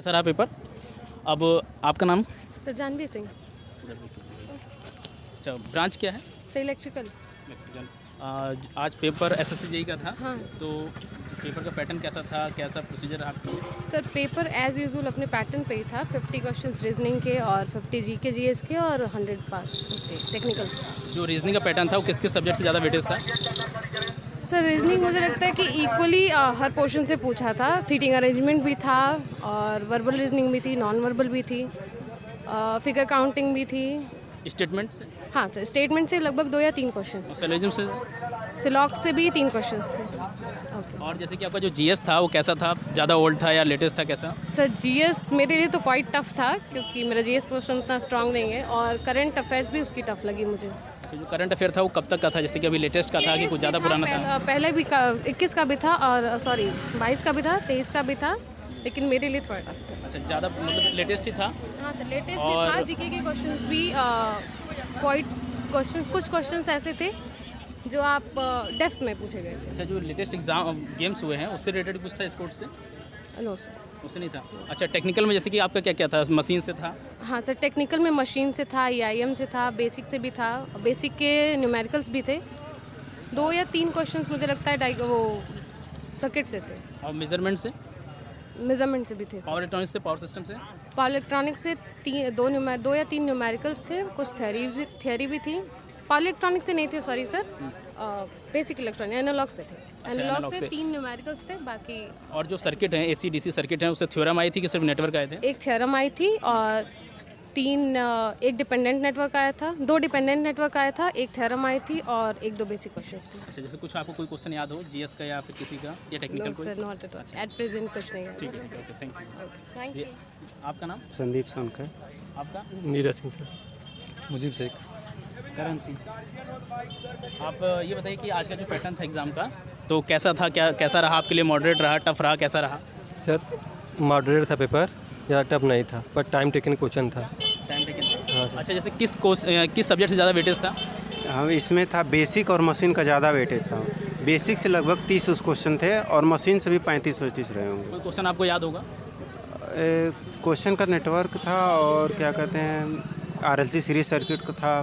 कैसा रहा पेपर? अब आपका नाम? सर जानवी सिंह। अच्छा, ब्रांच क्या है? Sir electrical. इलेक्ट्रिकल। आज पेपर एसएससी जेई का था। हाँ। तो पेपर का पैटर्न कैसा था, कैसा प्रोसीजर रहा आपका? सर पेपर एज यूजुअल अपने पैटर्न पे ही था। 50 क्वेश्चंस रीजनिंग के और 50 जीके जीएस के और 100 पास उसके टेक्निकल। जो रीजनिंग का पैटर्न था वो किस किस सब्जेक्ट से ज़्यादा वेटेज था? सर रीजनिंग मुझे लगता है कि इक्वली हर पोर्शन से पूछा था। सीटिंग अरेंजमेंट भी था और वर्बल रीजनिंग भी थी, नॉन वर्बल भी थी, फिगर काउंटिंग भी थी। स्टेटमेंट से? हाँ सर, स्टेटमेंट से लगभग 2 या 3 क्वेश्चन। सिलोजिज्म से? सिलॉक से भी 3 क्वेश्चन थे। ओके। और जैसे कि आपका जो जीएस था वो कैसा था? ज़्यादा ओल्ड था या लेटेस्ट था, कैसा? सर जीएस मेरे लिए तो क्वाइट टफ था क्योंकि मेरा जीएस पोर्शन उतना स्ट्रांग नहीं है और करंट अफेयर्स भी उसकी टफ लगी मुझे। अच्छा, जो करंट अफेयर था वो कब तक का था? जैसे कि अभी लेटेस्ट का था कि कुछ ज़्यादा पुराना था? पहले भी 21 का भी था और सॉरी 22 का भी था, 23 का भी था, लेकिन मेरे लिए थोड़ा टफ था। अच्छा, ज़्यादा मतलब लेटेस्ट ही था? हाँ सर लेटेस्ट भी था। जीके के क्वेश्चंस भी क्वाइट क्वेश्चंस, कुछ क्वेश्चंस ऐसे थे जो आप डेप्थ में पूछे गए थे। अच्छा, जो लेटेस्ट एग्जाम गेम्स हुए हैं उससे रिलेटेड कुछ था स्पोर्ट्स से? No sir. उससे नहीं था। अच्छा, टेक्निकल में जैसे कि आपका क्या क्या था? मशीन से था? हाँ सर, टेक्निकल में मशीन से था, ईआईएम से था, बेसिक से भी था, बेसिक के न्यूमेरिकल्स भी थे। 2 या 3 क्वेश्चंस मुझे लगता है वो सर्किट से थे। और मेजरमेंट से? मेजरमेंट से भी थे। पावर इलेक्ट्रॉनिक्स से, पावर सिस्टम से? पावर इलेक्ट्रॉनिक्स से 2 या 3 न्यूमेरिकल्स थे, कुछ थ्योरी भी थी। पावर इलेक्ट्रॉनिक्स से नहीं थे, sorry sir, basic electronic analog से थे। एनालॉग एनालॉग से से। 3 न्यूमेरिकल्स थे, बाकी और जो सर्किट है एसी डीसी सर्किट है उससे थ्योरम आई थी कि सिर्फ नेटवर्क आए थे? एक थ्योरम आई थी और 1 डिपेंडेंट नेटवर्क आया था, 2 डिपेंडेंट नेटवर्क आया था, 1 थ्योरम आई थी और 1-2 बेसिक क्वेश्चंस थे। अच्छा, जैसे कुछ आपको कोई क्वेश्चन याद हो जीएस का या फिर किसी का या टेक्निकल नो कोई? Sir, not at all, at present कुछ नहीं है। ठीक है, okay, thank you. Thank you. आपका नाम? संदीप सोनकर। आपका? नीरज सिंह सर। मुजीब शेख। करण सिंह। आप ये बताइए कि आज का जो पैटर्न था एग्ज़ाम का तो कैसा था, कैसा रहा आपके लिए? मॉडरेट रहा, टफ रहा, कैसा रहा? सर मॉडरेट था पेपर, ज़्यादा टफ नहीं था, पर टाइम टेकन क्वेश्चन था। Time taken? हाँ सर। अच्छा, जैसे किस सब्जेक्ट से ज़्यादा वेटेज था? हम इसमें था बेसिक और मशीन का ज़्यादा वेटेज था। बेसिक से लगभग 30 उस क्वेश्चन थे और मशीन से भी 35-35 रहे होंगे। कोई क्वेश्चन आपको याद होगा? क्वेश्चन का नेटवर्क था और क्या कहते हैं आरएलसी सीरीज सर्किट का था।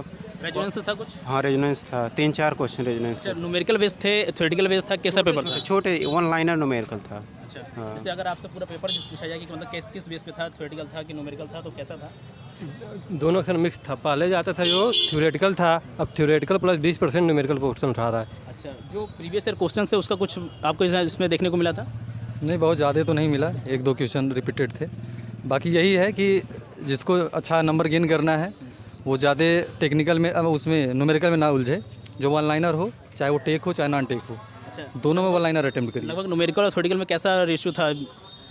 रेजोनेंस था कुछ? हाँ रेजोनेंस था, 3-4 क्वेश्चन रेजोनेंस अच्छा, था। न्यूमेरिकल बेस थे, थ्योरेटिकल बेस था, कैसा पेपर था? छोटे 1 लाइनर न्यूमेरिकल था। अच्छा, हाँ। जैसे अगर आपसे पूरा पेपर पूछा जाए कि मतलब किस बेस पे था, थ्योरेटिकल था कि न्यूमेरिकल था, तो कैसा था? दोनों अक्सर मिक्स था। पहले जाता था जो थ्योरेटिकल था, अब थ्योरेटिकल प्लस 20% न्यूमेरिकल पोर्शन उठा रहा है। अच्छा, जो प्रीवियस ईयर क्वेश्चन थे उसका कुछ आपको इसमें देखने को मिला था? नहीं, बहुत ज़्यादा तो नहीं मिला, 1-2 क्वेश्चन रिपीटेड थे। बाकी यही है कि जिसको अच्छा नंबर गेन करना है वो ज़्यादा टेक्निकल में, अब उसमें न्यूमेरिकल में ना उलझे। जो 1 लाइनर हो, चाहे वो टेक हो चाहे नॉन टेक हो, अच्छा, दोनों में 1 लाइनर अटेम्प्ट करिए। लगभग न्यूमेरिकल और थ्योरेटिकल में कैसा रेशियो था?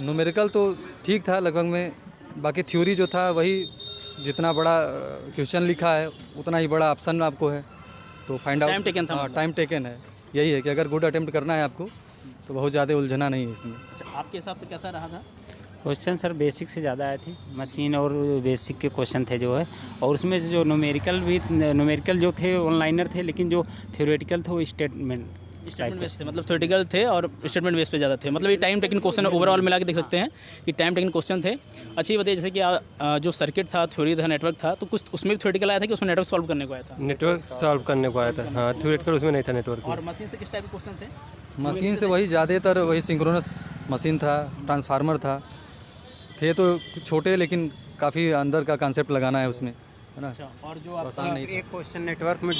न्यूमेरिकल तो ठीक था लगभग में, बाकी थ्योरी जो था वही जितना बड़ा क्वेश्चन लिखा है उतना ही बड़ा ऑप्शन आपको है, तो फाइंड आउट। टाइम टेकन था? हाँ, टाइम टेकन है। यही है कि अगर गुड अटेम्प्ट करना है आपको तो बहुत ज़्यादा उलझना नहीं है इसमें। अच्छा, आपके हिसाब से कैसा रहा था? क्वेश्चन सर बेसिक से ज़्यादा आए थे, मशीन और बेसिक के क्वेश्चन थे जो है, और उसमें से जो न्यूमेरिकल जो थे ऑनलाइनर थे, लेकिन जो थ्योरेटिकल थे वो स्टेटमेंट बेस थे, मतलब थ्योरेटिकल थे और स्टेटमेंट बेस पे ज़्यादा थे। मतलब ये टाइम टेकन क्वेश्चन ओवरऑल मिला के देख सकते हैं कि टाइम टेकन क्वेश्चन थे। अच्छा, ये बताइए जैसे कि जो सर्किट था, थ्योरी था, नेटवर्क था, तो कुछ उसमें भी थ्योरेटिकल आया था कि उसमें नेटवर्क सॉल्व करने को आया था? नेटवर्क सॉल्व करने को आया था। हाँ, थ्योरेटिकल उसमें नहीं था नेटवर्क में। और मशीन से किस टाइप के क्वेश्चन थे? मशीन से वही ज़्यादातर वही सिंक्रोनस मशीन था, ट्रांसफार्मर था, थे तो छोटे लेकिन काफ़ी अंदर का कॉन्सेप्ट लगाना है उसमें, है ना। अच्छा, और जो आसान नहीं एक क्वेश्चन नेटवर्क में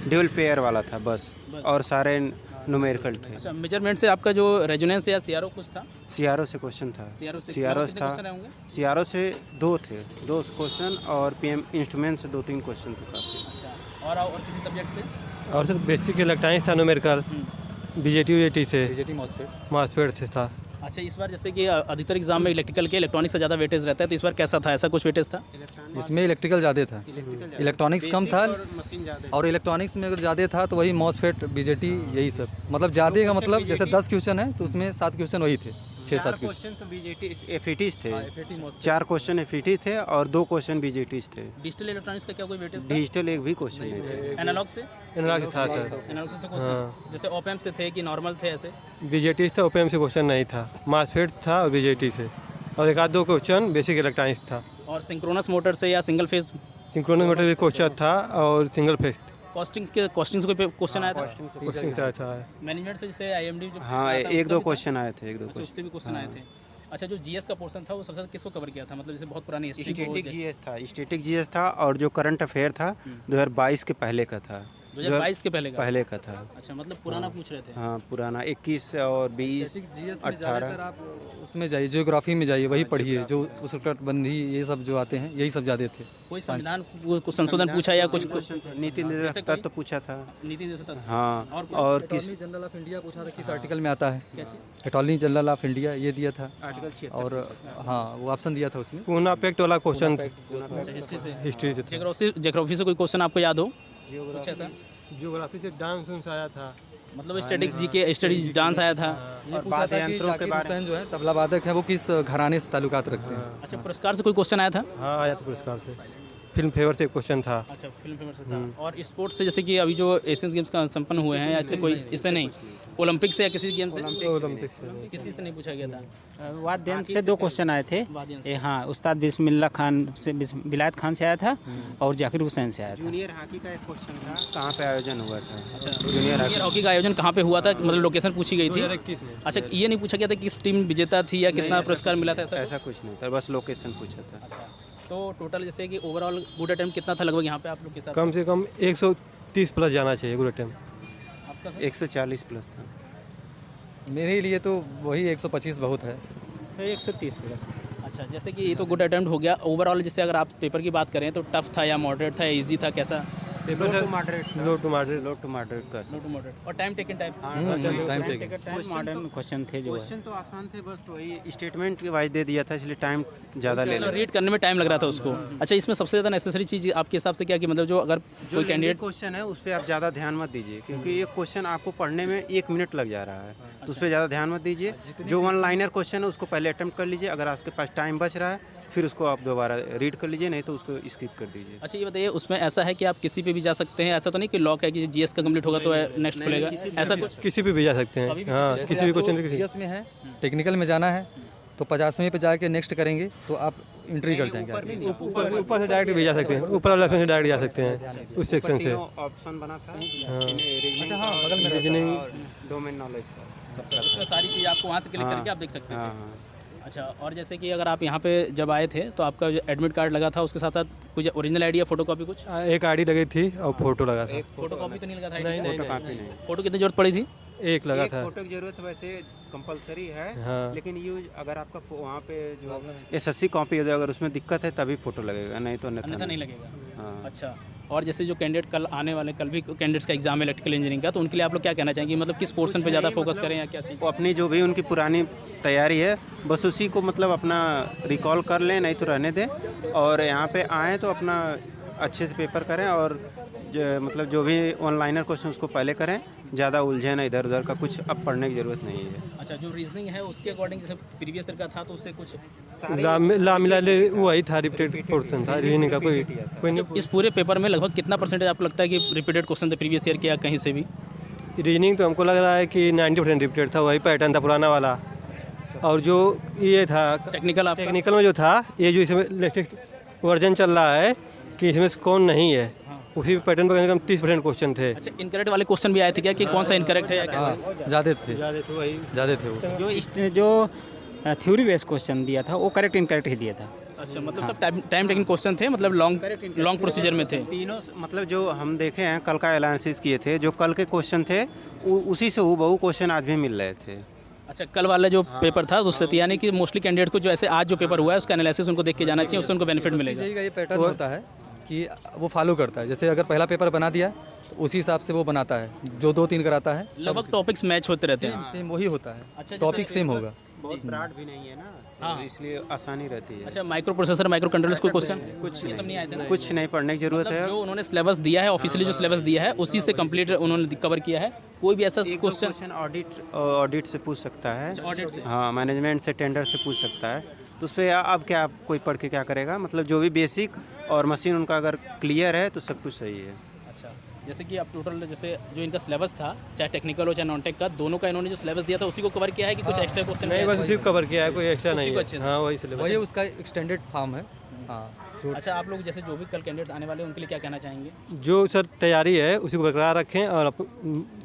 ड्यूल पेयर वाला था बस, और सारे न्यूमेरिकल थे। अच्छा, मेजरमेंट से आपका जो रेजोनेंस या सीआरओ कुछ था? सीआरओ से क्वेश्चन था। सीआरओ से सीआरओ कितने था। क्वेश्चन आए होंगे? सीआरओ से 2 थे, 2 क्वेश्चन, और पीएम इंस्ट्रूमेंट से 2-3 क्वेश्चन थे काफ़ी। अच्छा, और किसी सब्जेक्ट से? और सर बेसिक इलेक्ट्रॉनिक्स था, न्यूमेरिकल बीजेटी से, बीजेटी मॉसफेट। मॉसफेट से था। अच्छा, इस बार जैसे कि अधिकतर एग्जाम में इलेक्ट्रिकल के इलेक्ट्रॉनिक्स से ज़्यादा वेटेज रहता है, तो इस बार कैसा था? ऐसा कुछ वेटेज था? इसमें इलेक्ट्रिकल ज़्यादा था, इलेक्ट्रॉनिक्स कम था, मशीन ज़्यादा। और इलेक्ट्रॉनिक्स में अगर ज़्यादा था तो वही मॉसफेट, बीजेटी, यही सब। मतलब ज़्यादा का मतलब जैसे 10 क्वेश्चन है तो उसमें 7 क्वेश्चन वही थे, 6-7 क्वेश्चन। क्वेश्चन तो बीजेटी एफईटीज थे, 4 क्वेश्चन एफईटी थे और 2 क्वेश्चन बीजेटीज थे। डिजिटल इलेक्ट्रॉनिक्स का क्या कोई वेटेज था? डिजिटल एक भी क्वेश्चन नहीं थे। एनालॉग से? एनालॉग था सर। एनालॉग से तो क्वेश्चन जैसे ऑप-एम्प से थे कि नॉर्मल थे ऐसे? बीजेटी से, ओपीएम से क्वेश्चन नहीं था, मॉसफेट था और बीजेटी से। और एक आध दो क्वेश्चन बेसिक इलेक्ट्रॉनिक्स था। और सिंक्रोनस मोटर से या सिंगल फेज सिंक्रोनस मोटर भी क्वेश्चन था और सिंगल फेस कॉस्टिंग्स को क्वेश्चन आया था। क्वेश्चन से था। मैनेजमेंट से जैसे आईएमडी जो हाँ, आता है, एक उसका दो भी था? क्वेश्चन आए थे, एक दो अच्छा, उसके भी क्वेश्चन आए थे। अच्छा, जो जीएस का पोर्शन था वो सबसे ज़्यादा किसको कवर किया था, मतलब जैसे बहुत पुरानी हिस्ट्री को स्टैटिक जीएस था, स्टैटिक जीएस था और जो करंट अफेयर था 2022 के पहले का था। 2022 के पहले का था। अच्छा, मतलब पुराना पूछ रहे थे। हाँ, पुराना 21 और 20 जीएस में 18 ज़्यादातर आप उसमें जाइए, ज्योग्राफी में जाइए, वही पढ़िए, जो उसकटबंधी ये सब जो आते हैं यही सब ज़्यादा थे। कोई संविधान को संशोधन पूछा या कुछ नीति निर्देशक तत्व पूछा था। नीति निर्देशक तत्व? हाँ, और किस अटॉर्नी जनरल ऑफ इंडिया पूछा था किस आर्टिकल में आता है, अटॉर्नी जनरल ऑफ इंडिया ये दिया था। आर्टिकल 76 और हाँ, वो ऑप्शन दिया था उसमें। पूना पैक्ट वाला क्वेश्चन था, अच्छा, हिस्ट्री से हिस्ट्री से था। ज्योग्राफी से कोई क्वेश्चन आपको याद हो कुछ ऐसा? जियोग्राफी से डांस उन्स आया था। मतलब स्टैटिक्स जी के स्टडीज डांस आया था। ये पूछा था कि जाकिर हुसैन जो है तबला वादक है वो किस घराने से ताल्लुकात रखते हैं। अच्छा, पुरस्कार से कोई क्वेश्चन आया था? हाँ, आया था पुरस्कार से। फिल्म फेवर से क्वेश्चन था। अच्छा, फिल्म फेयर से था। और स्पोर्ट्स से जैसे कि अभी जो एशियन गेम्स का संपन्न हुए हैं, या इससे कोई इससे नहीं, ओलंपिक से या किसी गेम से? ओलंपिक से किसी से नहीं पूछा गया था। वाद्य यंत्र से 2 क्वेश्चन आए थे। हाँ, उस्ताद बिस्मिल्लाह खान से, विलायत खान से आया था और जाकिर हुसैन से आया था। जूनियर हॉकी का एक क्वेश्चन था, कहाँ पे आयोजन हुआ था? अच्छा, जूनियर हॉकी का आयोजन कहाँ पे हुआ था, मतलब लोकेशन पूछी गई थी? 2021 में। अच्छा, ये नहीं पूछा गया था किस टीम विजेता थी या कितना पुरस्कार मिला था, ऐसा? ऐसा कुछ नहीं था, बस लोकेशन पूछा था। अच्छा, तो टोटल जैसे कि ओवरऑल गुड अटेम्प्ट कितना था लगभग यहाँ पे आप लोग के साथ? कम से कम 130 प्लस जाना चाहिए गुड अटेम्प्ट। आपका सर? 140 प्लस था। मेरे लिए तो वही 125 बहुत है। 130 प्लस। अच्छा, जैसे कि ये तो गुड अटेम्प्ट हो गया। ओवरऑल जैसे अगर आप पेपर की बात करें तो टफ था या मॉडरेट था या इजी था, कैसा? लो टू मॉडरेट का लो टू मॉडरेट का लो टू मॉडरेट। और time taken type? Time taken. Modern question थे जो है। क्वेश्चन तो आसान थे, बस वही स्टेटमेंट के वाइज दे दिया था, इसलिए टाइम ज़्यादा ले लिया। रीड करने में टाइम लग रहा था उसको। अच्छा, इसमें सबसे ज़्यादा नेसेसरी चीज़ आपके हिसाब से क्या कि मतलब जो अगर जो कोई कैंडिडेट क्वेश्चन है उस पर आप ज़्यादा ध्यान मत दीजिए, क्योंकि ये क्वेश्चन आपको पढ़ने में 1 मिनट लग जा रहा है, तो उस पर ज़्यादा ध्यान मत दीजिए। जो 1 लाइनर क्वेश्चन है उसको पहले अटेम्प्ट कर लीजिए, अगर आपके पास टाइम बच रहा है फिर उसको आप दोबारा रीड कर लीजिए, नहीं तो उसको स्किप कर दीजिए। अच्छा, ये बताइए उसमें ऐसा है कि आप किसी पे भी जा सकते हैं, ऐसा तो नहीं कि लॉक है कि जीएस का कंप्लीट होगा तो नेक्स्ट खुलेगा, ऐसा कुछ? किसी पे भी जा सकते हैं। हाँ, किसी भी क्वेश्चन से जीएस में है, टेक्निकल में जाना है तो 50वें पे जाके नेक्स्ट करेंगे तो आप एंट्री कर जाएंगे आगे। ऊपर से डायरेक्ट भी जा सकते हैं, ऊपर वाला से डायरेक्ट जा सकते हैं उस सेक्शन से। ऑप्शन बना था। अच्छा, हाँ, बगल में रीजनिंग, डोमेन नॉलेज का। उसमें सारी चीज़ आपको वहाँ से क्लिक करके आप देख सकते हैं। हाँ। अच्छा, और जैसे कि अगर आप यहाँ पे जब आए थे तो आपका जो एडमिट कार्ड लगा था उसके साथ साथ कुछ ओरिजिनल आईडी या फोटो कॉपी कुछ? एक आईडी लगी थी और फोटो लगा था। फोटो कॉपी तो नहीं लगा था? फोटो कॉपी नहीं। फोटो कितनी जरूरत पड़ी थी? एक लगा था। फोटो की जरूरत वैसे कंपलसरी है, हाँ। लेकिन यूज अगर आपका वहाँ पे जो एसएससी कॉपी है अगर उसमें दिक्कत है तभी फोटो लगेगा, नहीं तो अन्यथा नहीं लगेगा। हाँ। अच्छा, और जैसे जो कैंडिडेट कल आने वाले, कल भी कैंडिडेट्स का एग्जाम है इलेक्ट्रिकल इंजीनियरिंग का, तो उनके लिए आप लोग क्या कहना चाहेंगे, मतलब किस पोर्शन पे ज़्यादा फोकस करें या क्या चीज़? वो अपनी जो भी उनकी पुरानी तैयारी है बस उसी को मतलब अपना रिकॉल कर लें, नहीं तो रहने दें, और यहाँ पे आएँ तो अपना अच्छे से पेपर करें, और मतलब जो भी ऑनलाइनर क्वेश्चन उसको पहले करें, ज़्यादा उलझे ना इधर उधर का, कुछ अब पढ़ने की ज़रूरत नहीं है। अच्छा, जो रीजनिंग है उसके अकॉर्डिंग जैसे प्रीवियस ईयर का था तो उससे कुछ ला मिला ले वही था, रिपीटेड पोर्शन था, रीजनिंग का कोई नहीं। इस पूरे पेपर में लगभग कितना परसेंटेज आपको लगता है कि रिपीटेड क्वेश्चन थे प्रीवियस ईयर के या कहीं से भी? रीजनिंग तो हमको लग रहा है कि 90% रिपीटेड था, वही पैटर्न था पुराना वाला। और जो ये था टेक्निकल में जो था, ये जो इसमें लेटेस्ट वर्जन चल रहा है कि इसमें कौन नहीं है, उसी पैटर्न पर कम 30% क्वेश्चन थे। अच्छा, इनकरेक्ट वाले क्वेश्चन भी आए थे क्या कि कौन सा इनकरेक्ट है या कैसे? हाँ, ज़्यादा थे वो। जो थ्योरी बेस्ड क्वेश्चन दिया था वो करेक्ट इनकरेक्ट ही दिया था। अच्छा, मतलब सब टाइम टेकिंग क्वेश्चन थे, मतलब लॉन्ग प्रोसीजर में थे तीनों। मतलब जो हम देखे हैं कल का एनालिसिस किए थे, जो कल के क्वेश्चन थे उसी से हूबहू क्वेश्चन आज भी मिल रहे थे। अच्छा, कल वाला जो पेपर था उससे यानी कि मोस्टली कैंडिडेट को जो ऐसे आज जो पेपर हुआ है उसका एनालिसिस उनको देख के जाना चाहिए, उससे उनको बेनिफिट मिलेगा। ये पैटर्न होता है कि वो फॉलो करता है, जैसे अगर पहला पेपर बना दिया तो उसी हिसाब से वो बनाता है, जो 2-3 कराता है लगभग टॉपिक्स मैच होते रहते हैं। सेम वही होता है। अच्छा, टॉपिक सेम होगा। बहुत ब्रॉड भी नहीं है ना, तो इसलिए आसानी रहती है। अच्छा, माइक्रो प्रोसेसर, माइक्रो कंट्रोलर्स कोई क्वेश्चन ये सब नहीं आए थे ना? कुछ नहीं पढ़ने की जरूरत है। जो उन्होंने सिलेबस दिया है, ऑफिशियली जो सिलेबस दिया है उसी से कंप्लीट उन्होंने कवर किया है। कोई भी ऐसा क्वेश्चन ऑडिट से पूछ सकता है, ऑडिट से? हाँ, मैनेजमेंट से, टेंडर से पूछ सकता है, तो उस पर अब क्या कोई पढ़ के क्या करेगा, मतलब जो भी बेसिक और मशीन उनका अगर क्लियर है तो सब कुछ सही है। अच्छा, जैसे कि आप टोटल जैसे जो इनका सिलेबस था, चाहे टेक्निकल हो चाहे नॉन टेक का, दोनों का इन्होंने जो सिलेबस दिया था उसी को कवर किया है कि कुछ एक्स्ट्रा क्वेश्चन नहीं, बस उसी को कवर किया है, कोई एक्स्ट्रा नहीं को अच्छे है। से। हाँ, वही सिलेबस। वही उसका एक्सटेंडेड फॉर्म है। हाँ अच्छा, आप लोग जैसे जो भी कल कैंडिडेट्स आने वाले हैं उनके लिए क्या कहना चाहेंगे? जो सर तैयारी है उसी को बरकरार रखें और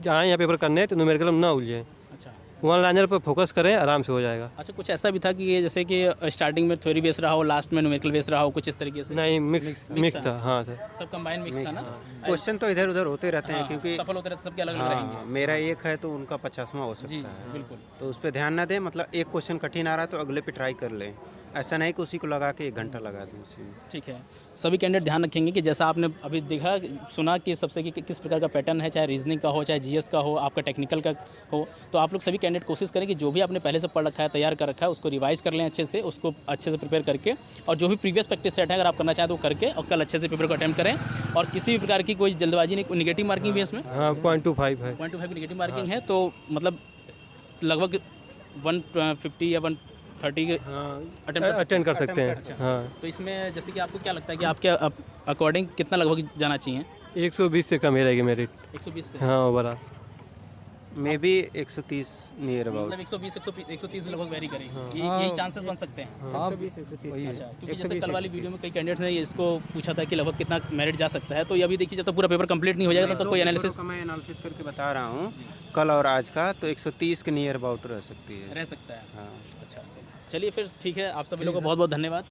जहाँ यहाँ पेपर करने तो न्यूमेरिकल में ना उलझें, अच्छा वन लाइनर पर फोकस करें, आराम से हो जाएगा। अच्छा, कुछ ऐसा भी था कि ये जैसे कि स्टार्टिंग में थ्योरी बेस रहा हो, लास्ट में न्यूमेरिकल बेस रहा हो, कुछ इस तरीके से? नहीं, मिक्स था। हाँ सर, सब कंबाइन मिक्स था ना? क्वेश्चन तो इधर उधर होते रहते हैं हाँ, क्योंकि सफल होते रहते सबके अलग अलग रहेंगे। हाँ, मेरा एक है तो उनका 50वां हो जी सकता है, बिल्कुल। तो उस पर ध्यान ना दें। मतलब एक क्वेश्चन कठिन आ रहा है तो अगले पे ट्राई कर लें, ऐसा नहीं कि उसी को लगा के 1 घंटा लगा दें उसी में। ठीक है, सभी कैंडिडेट ध्यान रखेंगे कि जैसा आपने अभी देखा सुना कि सबसे कि किस प्रकार का पैटर्न है, चाहे रीजनिंग का हो, चाहे जीएस का हो, आपका टेक्निकल का हो, तो आप लोग सभी कैंडिडेट कोशिश करें कि जो भी आपने पहले से पढ़ रखा है, तैयार कर रखा है, उसको रिवाइज कर लें अच्छे से, उसको अच्छे से प्रिपेयर करके, और जो भी प्रीवियस प्रैक्टिस सेट है अगर आप करना चाहें तो करके, और कल अच्छे से पेपर को अटेम्प्ट करें। और किसी भी प्रकार की कोई जल्दबाजी नहीं, नेगेटिव मार्किंग भी है इसमें, हाँ 0.25 है। 0.25 की नेगेटिव मार्किंग है, तो मतलब लगभग 150 या 130 अटेंड कर सकते हैं। हाँ, तो इसमें जैसे कि आपको क्या लगता है कि आपके अकॉर्डिंग कितना लगभग जाना चाहिए? 120 से कम ही रहेगी मेरिट। 120 से? हाँ, overall may be 130 near about. मतलब 120 130 लगभग वेरी करेगी, यही चांसेस बन सकते हैं। हाँ अच्छा, क्योंकि जैसे कल वाली वीडियो में कई कैंडिडेट्स ने इसको पूछा था कि लगभग कितना मेरिट जा सकता है, तो ये अभी देखिए जब तक पूरा पेपर कंप्लीट नहीं हो जाएगा तब तक कोई एनालिसिस मैं एनालिसिस करके बता रहा हूँ कल और आज का, तो 130 के नियर अबाउट रह सकती है। रह सकता है। हाँ, अच्छा, चलिए फिर ठीक है, आप सभी लोगों को बहुत बहुत धन्यवाद।